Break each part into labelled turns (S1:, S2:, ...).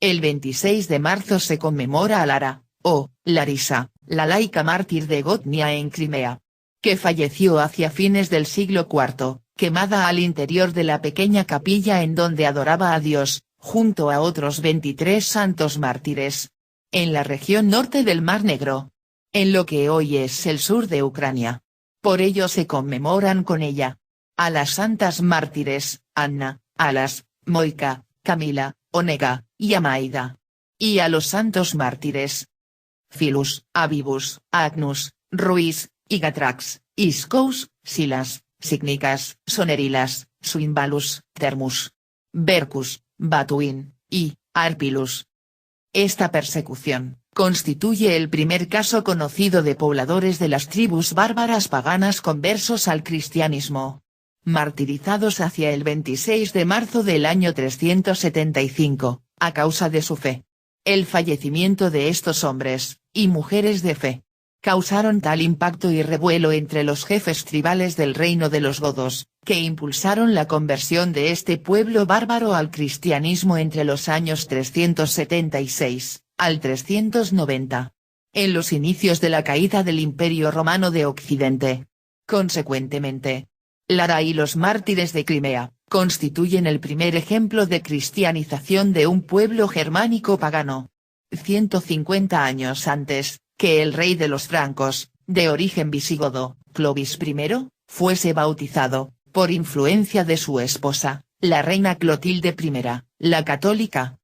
S1: El 26 de marzo se conmemora a Lara, o Larisa, la laica mártir de Gotnia en Crimea, que falleció hacia fines del siglo IV, quemada al interior de la pequeña capilla en donde adoraba a Dios, junto a otros 23 santos mártires, en la región norte del Mar Negro, en lo que hoy es el sur de Ucrania. Por ello se conmemoran con ella a las santas mártires, Anna, Alas, Moika, Camila, Onega, y Amaida. Y a los santos mártires Filus, Avivus, Agnus, Ruiz, Igatrax, Ischous, Silas, Signicas, Sonerilas, Suimbalus, Termus, Bercus, Batuin, y Arpilus. Esta persecución constituye el primer caso conocido de pobladores de las tribus bárbaras paganas conversos al cristianismo, martirizados hacia el 26 de marzo del año 375, a causa de su fe. El fallecimiento de estos hombres, y mujeres de fe, causaron tal impacto y revuelo entre los jefes tribales del reino de los godos, que impulsaron la conversión de este pueblo bárbaro al cristianismo entre los años 376, al 390. En los inicios de la caída del Imperio Romano de Occidente. Consecuentemente, Lara y los mártires de Crimea, constituyen el primer ejemplo de cristianización de un pueblo germánico pagano. 150 años antes, que el rey de los francos, de origen visigodo, Clovis I, fuese bautizado, por influencia de su esposa, la reina Clotilde I, la católica.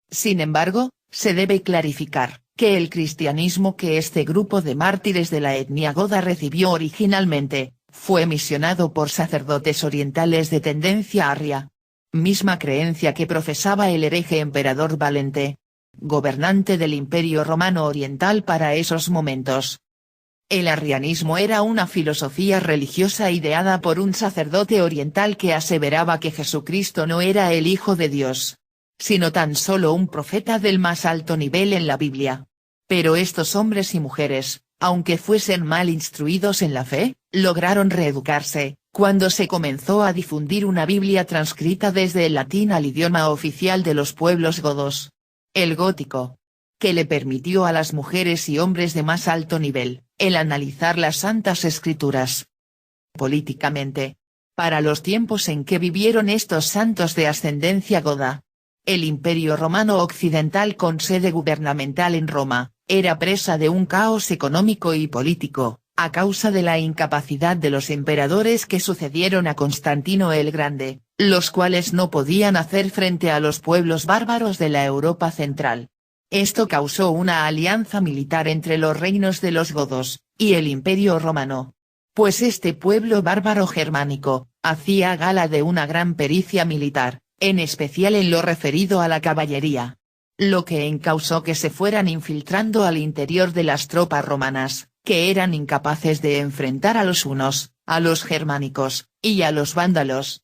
S1: Sin embargo, se debe clarificar, que el cristianismo que este grupo de mártires de la etnia goda recibió originalmente, fue misionado por sacerdotes orientales de tendencia arria. Misma creencia que profesaba el hereje emperador Valente, gobernante del Imperio Romano Oriental para esos momentos. El arrianismo era una filosofía religiosa ideada por un sacerdote oriental que aseveraba que Jesucristo no era el Hijo de Dios, sino tan solo un profeta del más alto nivel en la Biblia. Pero estos hombres y mujeres, aunque fuesen mal instruidos en la fe, lograron reeducarse, cuando se comenzó a difundir una Biblia transcrita desde el latín al idioma oficial de los pueblos godos, el gótico, que le permitió a las mujeres y hombres de más alto nivel, el analizar las Santas Escrituras. Políticamente, para los tiempos en que vivieron estos santos de ascendencia goda, el Imperio Romano Occidental con sede gubernamental en Roma, era presa de un caos económico y político, a causa de la incapacidad de los emperadores que sucedieron a Constantino el Grande, los cuales no podían hacer frente a los pueblos bárbaros de la Europa central. Esto causó una alianza militar entre los reinos de los godos, y el Imperio Romano. Pues este pueblo bárbaro germánico, hacía gala de una gran pericia militar, en especial en lo referido a la caballería. Lo que encausó que se fueran infiltrando al interior de las tropas romanas, que eran incapaces de enfrentar a los hunos, a los germánicos, y a los vándalos.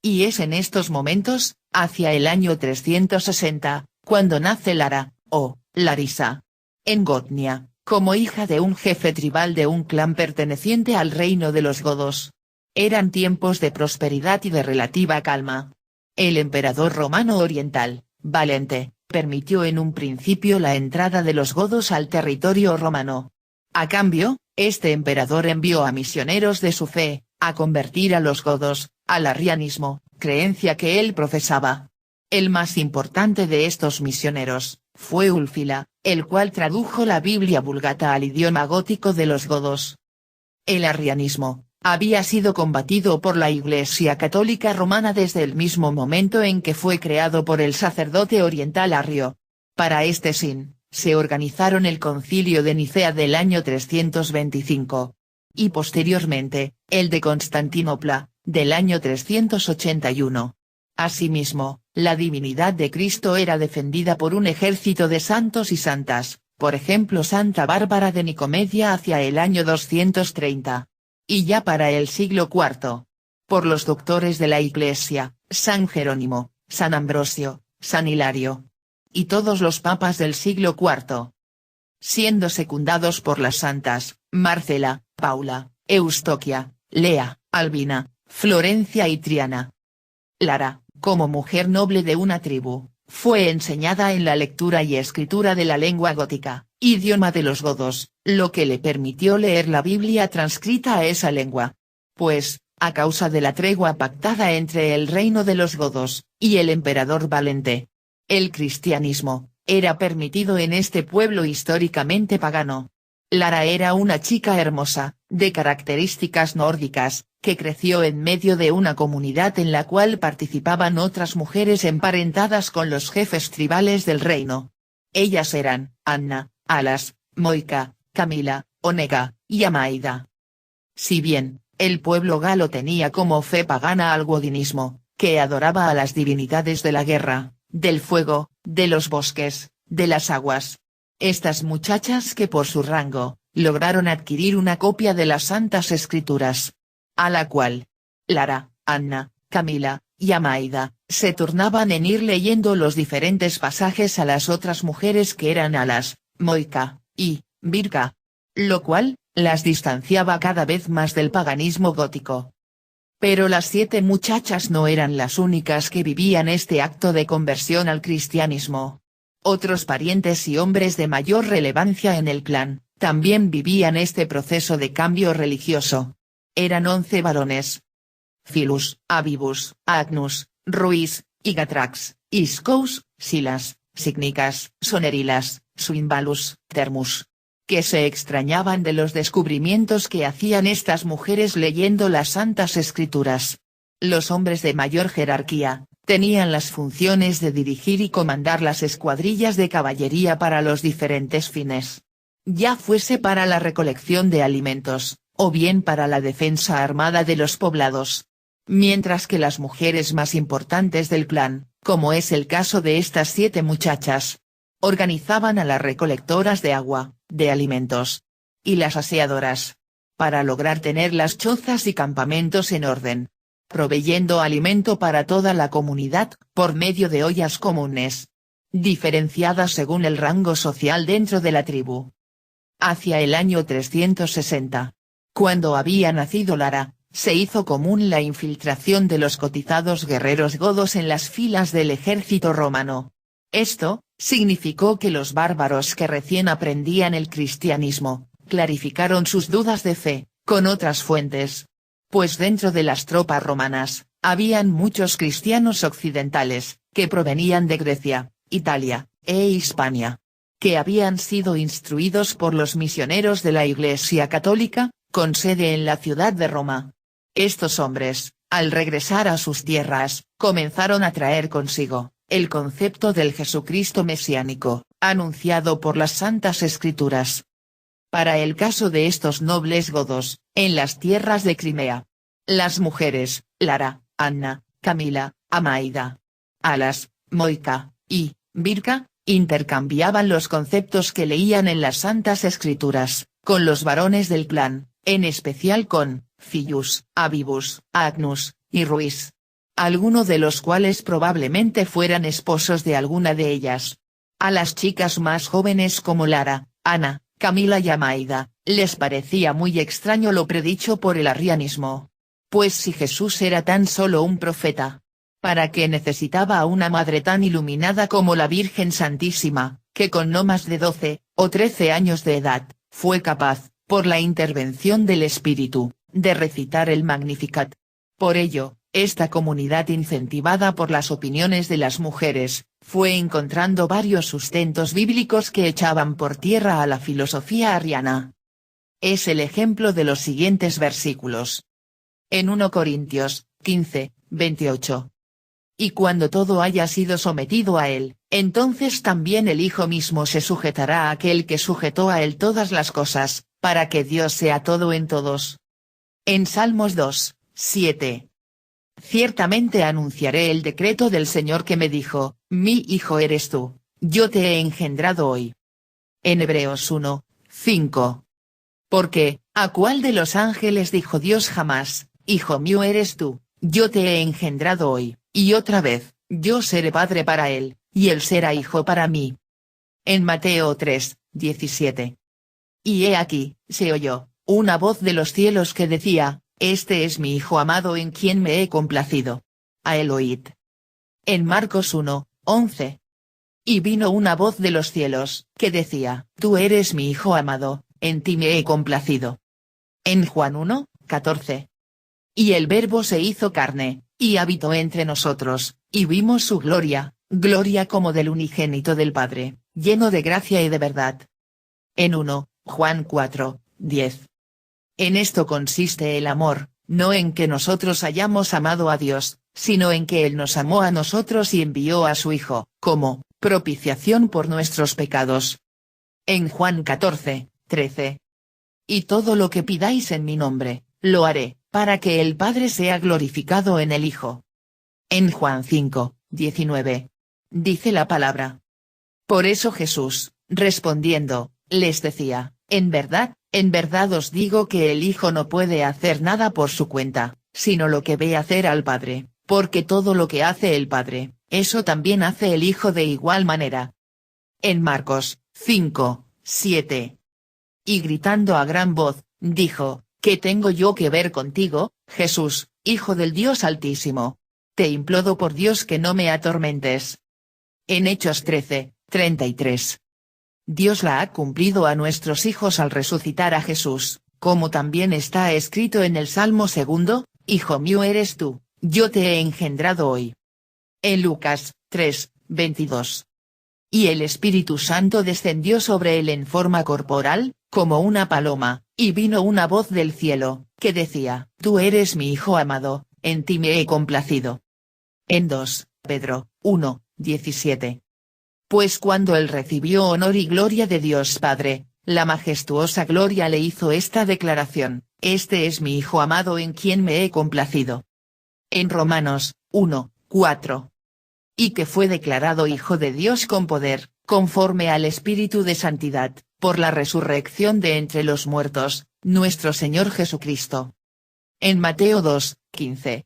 S1: Y es en estos momentos, hacia el año 360, cuando nace Lara, o Larisa, en Gotnia, como hija de un jefe tribal de un clan perteneciente al reino de los godos. Eran tiempos de prosperidad y de relativa calma. El emperador romano oriental, Valente, permitió en un principio la entrada de los godos al territorio romano. A cambio, este emperador envió a misioneros de su fe, a convertir a los godos, al arrianismo, creencia que él profesaba. El más importante de estos misioneros, fue Ulfila, el cual tradujo la Biblia Vulgata al idioma gótico de los godos. El arrianismo, había sido combatido por la Iglesia Católica Romana desde el mismo momento en que fue creado por el sacerdote oriental Arrio. Para este fin, se organizaron el Concilio de Nicea del año 325. Y posteriormente, el de Constantinopla, del año 381. Asimismo, la divinidad de Cristo era defendida por un ejército de santos y santas, por ejemplo Santa Bárbara de Nicomedia hacia el año 230. Y ya para el siglo IV. Por los doctores de la Iglesia, San Jerónimo, San Ambrosio, San Hilario. Y todos los papas del siglo IV. Siendo secundados por las santas, Marcela, Paula, Eustoquia, Lea, Albina, Florencia y Triana. Lara, como mujer noble de una tribu, fue enseñada en la lectura y escritura de la lengua gótica, idioma de los godos, lo que le permitió leer la Biblia transcrita a esa lengua. Pues, a causa de la tregua pactada entre el reino de los godos, y el emperador Valente, el cristianismo, era permitido en este pueblo históricamente pagano. Lara era una chica hermosa, de características nórdicas, que creció en medio de una comunidad en la cual participaban otras mujeres emparentadas con los jefes tribales del reino. Ellas eran, Anna, Alas, Moika, Camila, Onega, y Amaida. Si bien, el pueblo galo tenía como fe pagana al wodinismo, que adoraba a las divinidades de la guerra, del fuego, de los bosques, de las aguas. Estas muchachas que por su rango, lograron adquirir una copia de las Santas Escrituras, a la cual Lara, Anna, Camila, y Amaida, se turnaban en ir leyendo los diferentes pasajes a las otras mujeres que eran Alas, Moika, y Birka. Lo cual, las distanciaba cada vez más del paganismo gótico. Pero las 7 muchachas no eran las únicas que vivían este acto de conversión al cristianismo. Otros parientes y hombres de mayor relevancia en el clan, también vivían este proceso de cambio religioso. Eran 11 varones. Philus, Abibus, Agnus, Ruiz, Igatrax, Iscous, Silas, Signicas, Sonerilas, Swinbalus, Termus, que se extrañaban de los descubrimientos que hacían estas mujeres leyendo las Santas Escrituras. Los hombres de mayor jerarquía, tenían las funciones de dirigir y comandar las escuadrillas de caballería para los diferentes fines. Ya fuese para la recolección de alimentos, o bien para la defensa armada de los poblados. Mientras que las mujeres más importantes del clan, como es el caso de estas 7 muchachas, organizaban a las recolectoras de agua, de alimentos, y las aseadoras, para lograr tener las chozas y campamentos en orden, proveyendo alimento para toda la comunidad, por medio de ollas comunes, diferenciadas según el rango social dentro de la tribu. Hacia el año 360, cuando había nacido Lara, se hizo común la infiltración de los cotizados guerreros godos en las filas del ejército romano. Esto, significó que los bárbaros que recién aprendían el cristianismo, clarificaron sus dudas de fe, con otras fuentes. Pues dentro de las tropas romanas, habían muchos cristianos occidentales, que provenían de Grecia, Italia, e Hispania, que habían sido instruidos por los misioneros de la Iglesia Católica, con sede en la ciudad de Roma. Estos hombres, al regresar a sus tierras, comenzaron a traer consigo el concepto del Jesucristo mesiánico, anunciado por las Santas Escrituras. Para el caso de estos nobles godos, en las tierras de Crimea, las mujeres, Lara, Anna, Camila, Amaida, Alas, Moika, y Birka, intercambiaban los conceptos que leían en las Santas Escrituras, con los varones del clan, en especial con Philus, Abibus, Agnus, y Ruiz, alguno de los cuales probablemente fueran esposos de alguna de ellas. A las chicas más jóvenes como Lara, Ana, Camila y Amaida, les parecía muy extraño lo predicho por el arrianismo. Pues si Jesús era tan solo un profeta, ¿para qué necesitaba a una madre tan iluminada como la Virgen Santísima, que con no más de 12 o 13 años de edad, fue capaz, por la intervención del Espíritu, de recitar el Magnificat? Por ello, esta comunidad, incentivada por las opiniones de las mujeres, fue encontrando varios sustentos bíblicos que echaban por tierra a la filosofía arriana. Es el ejemplo de los siguientes versículos. En 1 Corintios 15, 28. Y cuando todo haya sido sometido a él, entonces también el Hijo mismo se sujetará a aquel que sujetó a él todas las cosas, para que Dios sea todo en todos. En Salmos 2, 7. Ciertamente anunciaré el decreto del Señor que me dijo, mi hijo eres tú, yo te he engendrado hoy. En Hebreos 1, 5. Porque, ¿a cuál de los ángeles dijo Dios jamás, hijo mío eres tú, yo te he engendrado hoy, y otra vez, yo seré padre para él, y él será hijo para mí? En Mateo 3, 17. Y he aquí, se oyó una voz de los cielos que decía, este es mi Hijo amado en quien me he complacido. A él oíd. En Marcos 1, 11. Y vino una voz de los cielos, que decía, Tú eres mi Hijo amado, en ti me he complacido. En Juan 1, 14. Y el Verbo se hizo carne, y habitó entre nosotros, y vimos su gloria, gloria como del unigénito del Padre, lleno de gracia y de verdad. En 1, Juan 4, 10. En esto consiste el amor, no en que nosotros hayamos amado a Dios, sino en que Él nos amó a nosotros y envió a su Hijo, como propiciación por nuestros pecados. En Juan 14, 13. Y todo lo que pidáis en mi nombre, lo haré, para que el Padre sea glorificado en el Hijo. En Juan 5, 19. Dice la palabra. Por eso Jesús, respondiendo, les decía, en verdad os digo que el Hijo no puede hacer nada por su cuenta, sino lo que ve hacer al Padre, porque todo lo que hace el Padre, eso también hace el Hijo de igual manera. En Marcos 5, 7. Y gritando a gran voz, dijo, ¿qué tengo yo que ver contigo, Jesús, Hijo del Dios Altísimo? Te implodo por Dios que no me atormentes. En Hechos 13, 33. Dios la ha cumplido a nuestros hijos al resucitar a Jesús, como también está escrito en el Salmo 2, Hijo mío eres tú, yo te he engendrado hoy. En Lucas 3, 22. Y el Espíritu Santo descendió sobre él en forma corporal, como una paloma, y vino una voz del cielo, que decía, Tú eres mi Hijo amado, en ti me he complacido. En 2, Pedro 1, 17. Pues cuando él recibió honor y gloria de Dios Padre, la majestuosa gloria le hizo esta declaración, Este es mi Hijo amado en quien me he complacido. En Romanos 1, 4. Y que fue declarado Hijo de Dios con poder, conforme al Espíritu de Santidad, por la resurrección de entre los muertos, nuestro Señor Jesucristo. En Mateo 2, 15.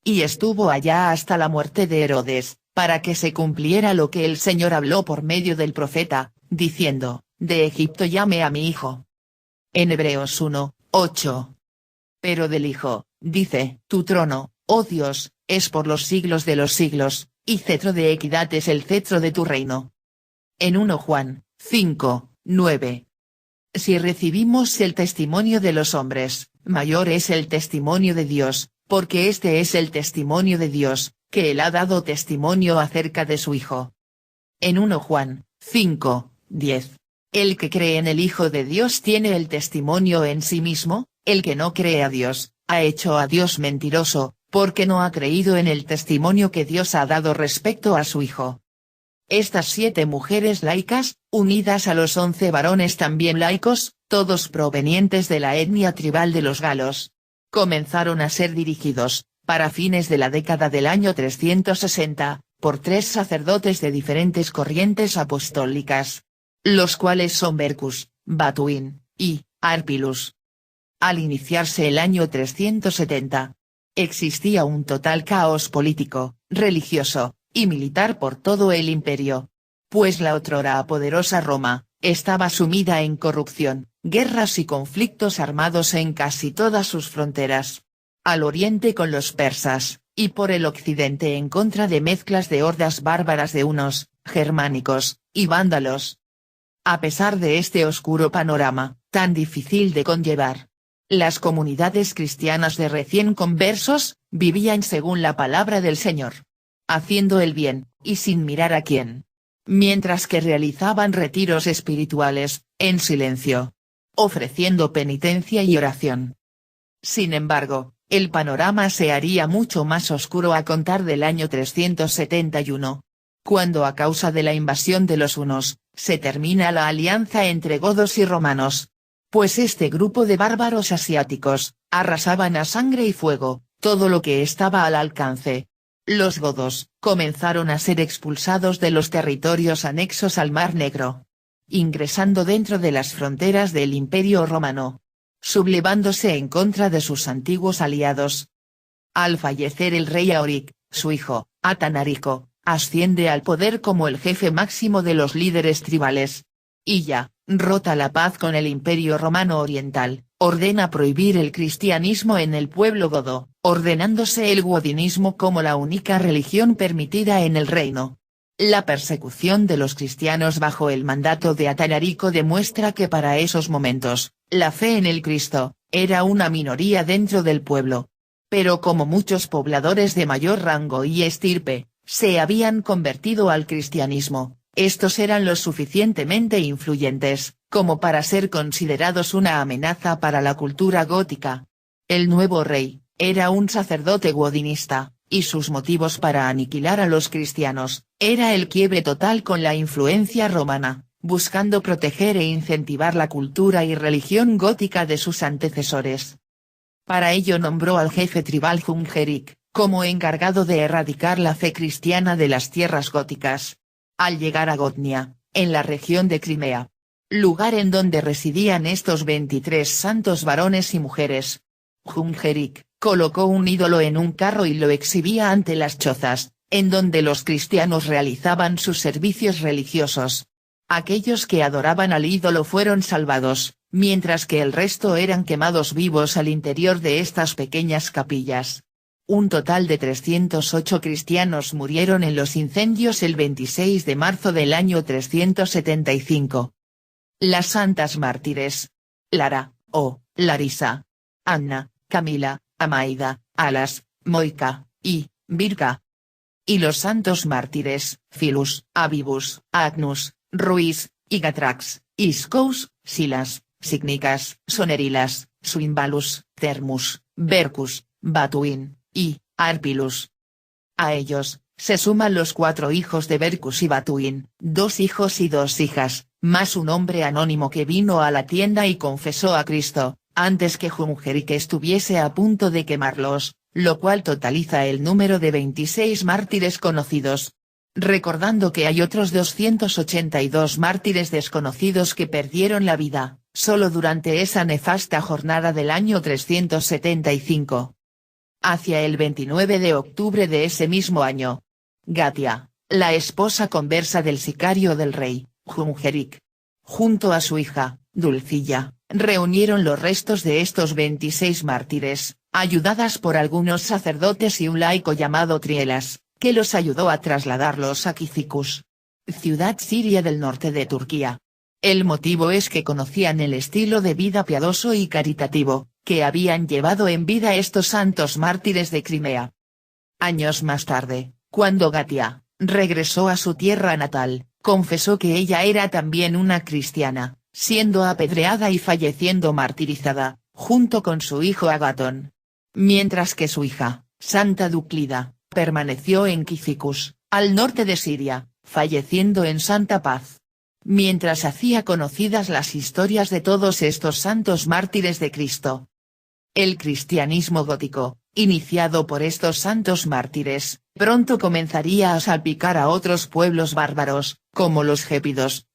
S1: Y estuvo allá hasta la muerte de Herodes, para que se cumpliera lo que el Señor habló por medio del profeta, diciendo, de Egipto llame a mi hijo. En Hebreos 1, 8. Pero del Hijo, dice, tu trono, oh Dios, es por los siglos de los siglos, y cetro de equidad es el cetro de tu reino. En 1 Juan 5, 9. Si recibimos el testimonio de los hombres, mayor es el testimonio de Dios, porque este es el testimonio de Dios, que Él ha dado testimonio acerca de su Hijo. En 1 Juan 5, 10. El que cree en el Hijo de Dios tiene el testimonio en sí mismo, el que no cree a Dios, ha hecho a Dios mentiroso, porque no ha creído en el testimonio que Dios ha dado respecto a su Hijo. Estas 7 mujeres laicas, unidas a los 11 varones también laicos, todos provenientes de la etnia tribal de los galos, comenzaron a ser dirigidos, para fines de la década del año 360, por 3 sacerdotes de diferentes corrientes apostólicas, los cuales son Bercus, Batuín, y Arpilus. Al iniciarse el año 370, existía un total caos político, religioso, y militar por todo el imperio. Pues la otrora poderosa Roma, estaba sumida en corrupción, guerras y conflictos armados en casi todas sus fronteras. Al oriente con los persas, y por el occidente en contra de mezclas de hordas bárbaras de hunos, germánicos, y vándalos. A pesar de este oscuro panorama, tan difícil de conllevar, las comunidades cristianas de recién conversos, vivían según la palabra del Señor, haciendo el bien, y sin mirar a quién. Mientras que realizaban retiros espirituales, en silencio, ofreciendo penitencia y oración. Sin embargo, el panorama se haría mucho más oscuro a contar del año 371. Cuando a causa de la invasión de los hunos, se termina la alianza entre godos y romanos. Pues este grupo de bárbaros asiáticos, arrasaban a sangre y fuego, todo lo que estaba al alcance. Los godos, comenzaron a ser expulsados de los territorios anexos al Mar Negro, ingresando dentro de las fronteras del Imperio Romano, sublevándose en contra de sus antiguos aliados. Al fallecer el rey Aoric, su hijo, Atanarico, asciende al poder como el jefe máximo de los líderes tribales. Y ya, rota la paz con el Imperio Romano Oriental, ordena prohibir el cristianismo en el pueblo godo, ordenándose el godinismo como la única religión permitida en el reino. La persecución de los cristianos bajo el mandato de Atalarico demuestra que para esos momentos, la fe en el Cristo, era una minoría dentro del pueblo. Pero como muchos pobladores de mayor rango y estirpe, se habían convertido al cristianismo, estos eran lo suficientemente influyentes, como para ser considerados una amenaza para la cultura gótica. El nuevo rey, era un sacerdote godinista, y sus motivos para aniquilar a los cristianos, era el quiebre total con la influencia romana, buscando proteger e incentivar la cultura y religión gótica de sus antecesores. Para ello nombró al jefe tribal Hungeric, como encargado de erradicar la fe cristiana de las tierras góticas. Al llegar a Gotnia, en la región de Crimea, lugar en donde residían estos 23 santos varones y mujeres, Hungeric colocó un ídolo en un carro y lo exhibía ante las chozas, en donde los cristianos realizaban sus servicios religiosos. Aquellos que adoraban al ídolo fueron salvados, mientras que el resto eran quemados vivos al interior de estas pequeñas capillas. Un total de 308 cristianos murieron en los incendios el 26 de marzo del año 375. Las santas mártires. Lara, o Larisa, Anna, Camila, Amaida, Alas, Moica, y Virga. Y los santos mártires, Filus, Avibus, Agnus, Ruiz, Igatrax, Iscous, Silas, Signicas, Sonerilas, Swimbalus, Thermus, Bercus, Batuin, y Arpilus. A ellos, se suman los 4 hijos de Bercus y Batuin, 2 hijos y 2 hijas, más un hombre anónimo que vino a la tienda y confesó a Cristo, antes que Hungeric estuviese a punto de quemarlos, lo cual totaliza el número de 26 mártires conocidos. Recordando que hay otros 282 mártires desconocidos que perdieron la vida, solo durante esa nefasta jornada del año 375. Hacia el 29 de octubre de ese mismo año, Gatia, la esposa conversa del sicario del rey, Hungeric, junto a su hija, Dulcilla, reunieron los restos de estos 26 mártires, ayudadas por algunos sacerdotes y un laico llamado Trielas, que los ayudó a trasladarlos a Kizikús, ciudad siria del norte de Turquía. El motivo es que conocían el estilo de vida piadoso y caritativo, que habían llevado en vida estos santos mártires de Crimea. Años más tarde, cuando Gatia regresó a su tierra natal, confesó que ella era también una cristiana, siendo apedreada y falleciendo martirizada, junto con su hijo Agatón. Mientras que su hija, Santa Duclida, permaneció en Kizikús, al norte de Siria, falleciendo en santa paz. Mientras hacía conocidas las historias de todos estos santos mártires de Cristo. El cristianismo gótico, iniciado por estos santos mártires, pronto comenzaría a salpicar a otros pueblos bárbaros, como los gépidos,